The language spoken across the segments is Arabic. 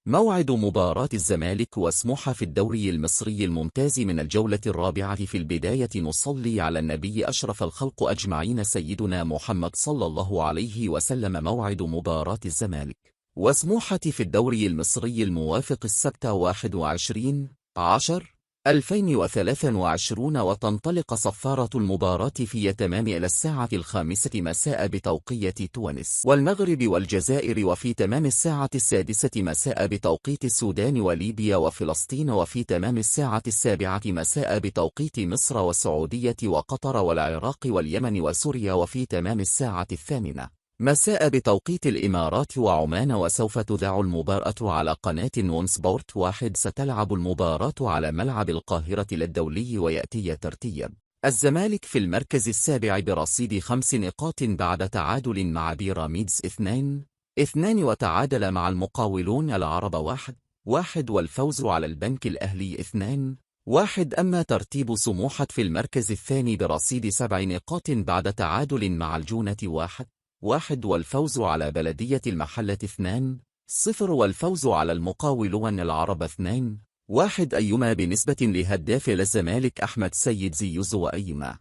موعد مباراة الزمالك وسموحة في الدوري المصري الممتاز من الجولة الرابعة. في البداية نصلي على النبي أشرف الخلق أجمعين سيدنا محمد صلى الله عليه وسلم. موعد مباراة الزمالك وسموحة في الدوري المصري الموافق السبت 21/10/2023، وتنطلق صفارة المباراة في تمام إلى الساعة 5 مساء بتوقيت تونس والمغرب والجزائر، وفي تمام الساعة 6 مساء بتوقيت السودان وليبيا وفلسطين، وفي تمام الساعة 7 مساء بتوقيت مصر والسعودية وقطر والعراق واليمن وسوريا، وفي تمام الساعة 8 مساء بتوقيت الإمارات وعمان. وسوف تذاع المباراة على قناة ون سبورت 1. ستلعب المباراة على ملعب القاهرة الدولي، ويأتي ترتيب الزمالك في المركز السابع برصيد 5 نقاط بعد تعادل مع بيراميدز 2-2، وتعادل مع المقاولون العرب 1-1، والفوز على البنك الأهلي 2-1. أما ترتيب سموحة في المركز الثاني برصيد 7 نقاط بعد تعادل مع الجونة 1-1، والفوز على بلدية المحلة 2-0، والفوز على المقاولون العرب 2-1. أيما بنسبة لهداف الزمالك أحمد سيد زيزو، وأيما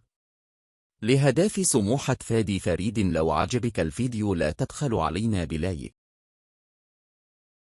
لهداف سموحة فادي فريد. لو عجبك الفيديو لا تبخل علينا بلايك.